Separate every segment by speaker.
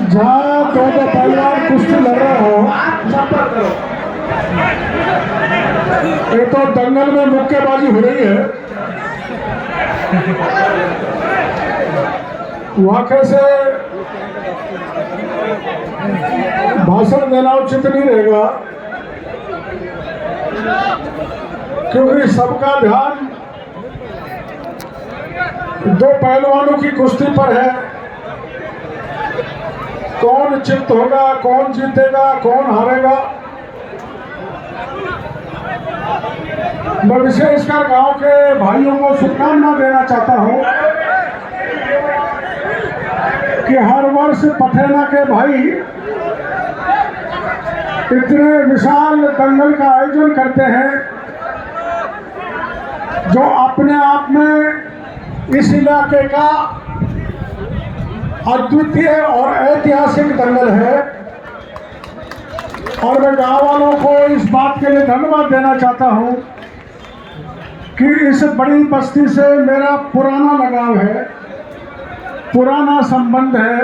Speaker 1: जहाँ दो पहलवान कुश्ती लड़ रहे हो, ये तो दंगल में मुक्केबाजी हो रही है। वहाँ कैसे भाषण देना उचित नहीं रहेगा, क्योंकि सबका ध्यान दो पहलवानों की कुश्ती पर है। कौन चित्त होगा, कौन जीतेगा, कौन हारेगा। मैं विशेषकर गांव के भाइयों को शुभकामना देना चाहता हूं कि हर वर्ष पथेना के भाई इतने विशाल दंगल का आयोजन करते हैं, जो अपने आप में इस इलाके का अद्वितीय और ऐतिहासिक दंगल है। और मैं गांव वालों को इस बात के लिए धन्यवाद देना चाहता हूं कि इस बड़ी बस्ती से मेरा पुराना लगाव है, पुराना संबंध है।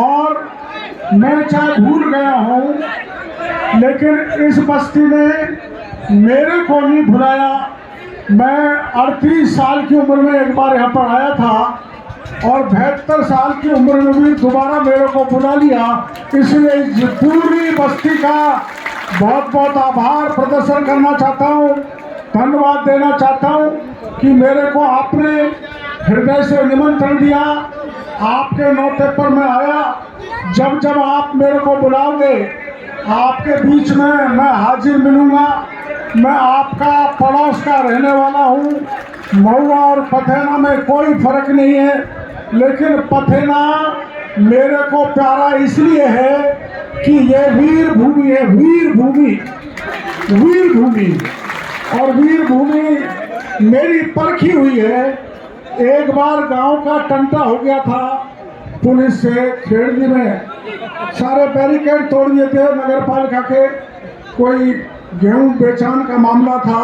Speaker 1: और मैं चाहे भूल गया हूं, लेकिन इस बस्ती ने मेरे को नहीं भुलाया। मैं 38 साल की उम्र में एक बार यहाँ पर आया था और 72 साल की उम्र में भी दोबारा मेरे को बुला लिया। इसलिए इस पूरी बस्ती का बहुत बहुत आभार प्रदर्शन करना चाहता हूँ, धन्यवाद देना चाहता हूँ कि मेरे को आपने हृदय से निमंत्रण दिया। आपके न्योते पर मैं आया। जब जब आप मेरे को बुलाओगे, आपके बीच में मैं हाजिर मिलूँगा। मैं आपका पड़ोस का रहने वाला हूँ। महुआ और पथेना में कोई फर्क नहीं है, लेकिन पथेना मेरे को प्यारा इसलिए है कि ये वीर भूमि है, वीर भूमि, वीर भूमि। और वीर भूमि मेरी परखी हुई है। एक बार गांव का टंटा हो गया था पुलिस से, खेड़जी में सारे बैरिकेड तोड़ दिए थे नगर पालिका के। कोई गेहूं बेचान का मामला था,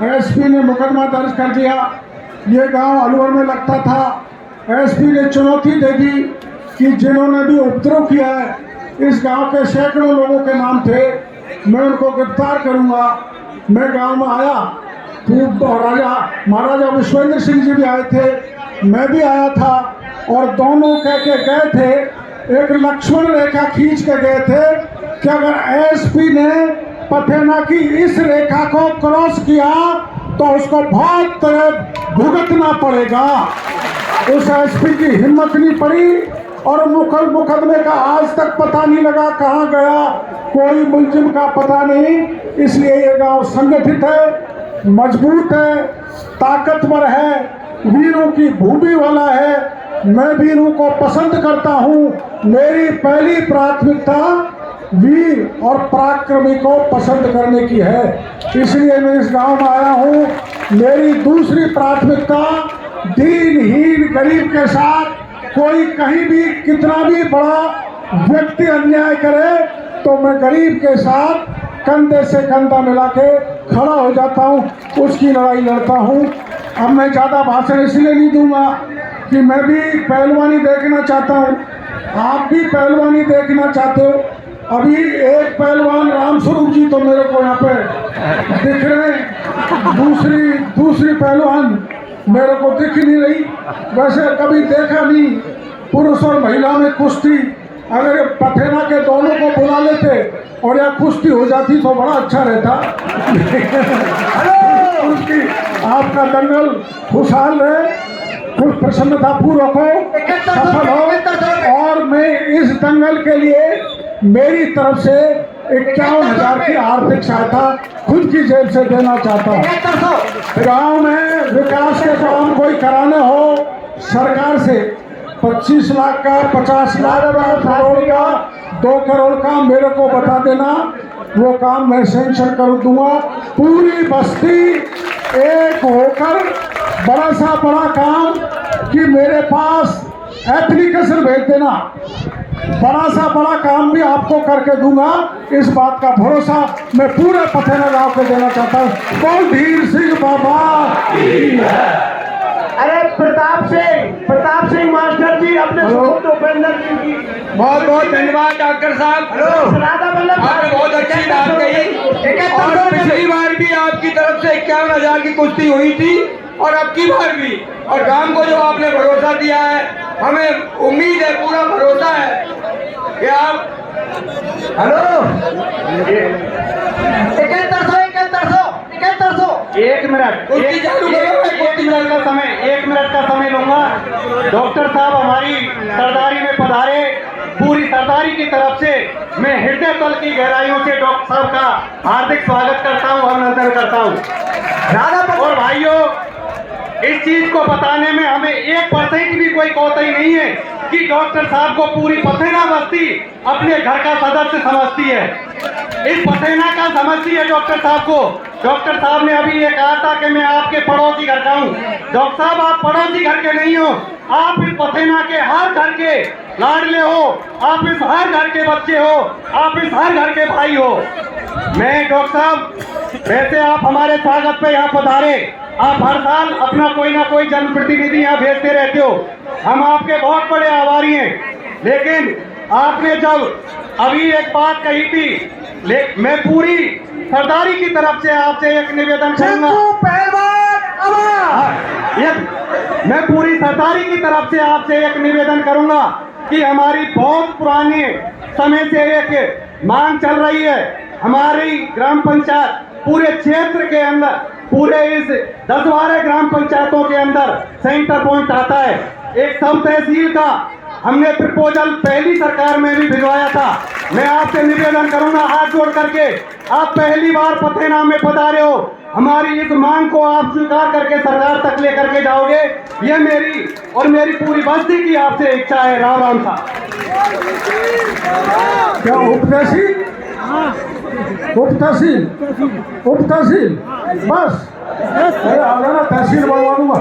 Speaker 1: एसपी ने मुकदमा दर्ज कर दिया। ये गांव अलवर में लगता था। एसपी ने चुनौती दे दी कि जिन्होंने भी उपद्रव किया है, इस गांव के सैकड़ों लोगों के नाम थे, मैं उनको गिरफ्तार करूंगा। मैं गांव में आया, राजा महाराजा विश्वेंद्र सिंह जी भी आए थे, मैं भी आया था, और दोनों कह के गए थे, एक लक्ष्मण रेखा खींच के गए थे कि अगर एसपी ने पथेना की इस रेखा को क्रॉस किया तो उसको बहुत तरह भुगतना पड़ेगा। उस एसपी की हिम्मत नहीं पड़ी और मुकदमे का आज तक पता नहीं लगा कहाँ गया, कोई मुलजिम का पता नहीं। इसलिए ये गांव संगठित है, मजबूत है, ताकतवर है, वीरों की भूमि वाला है। मैं वीरों को पसंद करता हूँ। मेरी पहली प्राथमिकता वीर और पराक्रमी को पसंद करने की है, इसलिए मैं इस गांव में आया हूँ। मेरी दूसरी प्राथमिकता दीनहीन गरीब के साथ कोई कहीं भी कितना भी बड़ा व्यक्ति अन्याय करे तो मैं गरीब के साथ कंधे से कंधा मिला के खड़ा हो जाता हूँ, उसकी लड़ाई लड़ता हूँ। अब मैं ज़्यादा भाषण इसलिए नहीं दूंगा कि मैं भी पहलवानी देखना चाहता हूँ, आप भी पहलवानी देखना चाहते हो। अभी एक पहलवान रामस्वरूप जी तो मेरे को यहाँ पे दिख रहे हैं, दूसरी पहलवान मेरे को दिख नहीं रही। वैसे कभी देखा नहीं पुरुष और महिला में कुश्ती। अगर पथेना के दोनों को बुला लेते और यहाँ कुश्ती हो जाती तो बड़ा अच्छा रहता। उसकी आपका दंगल खुशहाल रहे, खुश प्रसन्नतापूर्वक हो, सफल हो। और मैं इस दंगल के लिए मेरी तरफ से 51,000 की आर्थिक सहायता खुद की जेब से देना चाहता हूँ। गांव में विकास के काम कोई कराने हो सरकार से 25 लाख का, 50 लाख का, करोड़ का, 2 करोड़ का मेरे को बता देना, वो काम मैं सेंक्शन कर दूंगा। पूरी बस्ती एक होकर बड़ा सा बड़ा काम कि मेरे पास एप्लीकेशन भेज देना, बड़ा सा बड़ा काम भी आपको करके दूंगा। इस बात का भरोसा मैं पूरे पथेना गांव को देना चाहता हूँ। बोल धीर सिंह बाबा।
Speaker 2: अरे प्रताप सिंह मास्टर जी अपने
Speaker 1: उपेंद्र जी की
Speaker 2: बहुत बहुत धन्यवाद डॉक्टर साहब। आपने बहुत अच्छी बात कही। और पिछली बार भी आपकी तरफ से 51,000 की कुश्ती हुई थी और अब की बार भी। और गांव को जो आपने भरोसा दिया है, हमें उम्मीद है, पूरा भरोसा है कि आप
Speaker 3: एक मिनट का समय लूंगा। डॉक्टर साहब हमारी सरदारी में पधारे, पूरी सरदारी की तरफ से मैं हृदय तल की गहराइयों से डॉक्टर साहब का हार्दिक स्वागत करता हूं, अभिनंदन करता हूं। और भाइयों, इस चीज को बताने में हमें 1% भी कोई कोताही नहीं है कि डॉक्टर साहब को पूरी पथेना बस्ती अपने घर का सदस्य समझती है। इस पथेना का समझती है डॉक्टर साहब को। डॉक्टर साहब ने अभी ये कहा था कि मैं आपके पड़ोसी घर का हूँ। डॉक्टर साहब, आप पड़ोसी घर के नहीं हो, आप इस पथेना के हर घर के लाडले हो, आप इस हर घर के बच्चे हो, आप इस हर घर के भाई हो। मैं डॉक्टर साहब, वैसे आप हमारे स्वागत पे यहाँ पधारे, आप हर साल अपना कोई ना कोई जनप्रतिनिधि यहाँ भेजते रहते हो, हम आपके बहुत बड़े आभारी हैं। लेकिन आपने जब अभी एक बात कही थी, मैं पूरी सरदारी की तरफ से आपसे एक निवेदन करूंगा। मैं पूरी सरदारी की तरफ से आपसे एक निवेदन करूंगा कि हमारी बहुत पुराने समय से एक मांग चल रही है। हमारी ग्राम पंचायत पूरे क्षेत्र के अंदर, पूरे इस 10-12 ग्राम पंचायतों के अंदर सेंटर पॉइंट आता है। एक सब तहसील का हमने प्रपोजल पहली सरकार में भी भिजवाया था। मैं आपसे निवेदन करूंगा हाथ जोड़ करके, आप पहली बार पथेना में पधारे हो, हमारी इस मांग को आप स्वीकार करके सरकार तक लेकर के जाओगे, ये मेरी और मेरी पूरी बस्ती की आपसे इच्छा है। राम राम साहब।
Speaker 1: क्या उपतहसील उपतहसील उपतहसील बस आ जाना, तहसील बनवा दूंगा।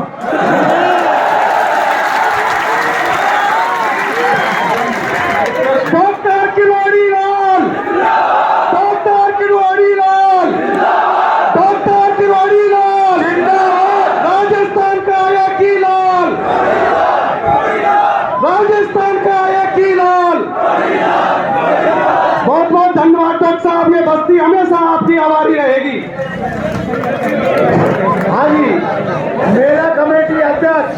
Speaker 1: डॉक्टर किरोड़ी लाल, डॉक्टर किरोड़ी लाल, डॉक्टर किरोड़ी लाल, राजस्थान का एक ही लाल, राजस्थान का एक ही लाल। बहुत बहुत धन्यवाद डॉक्टर साहब, ये बस्ती हमेशा आपकी आभारी रहेगी। हाँ जी, मेरा कमेटी अध्यक्ष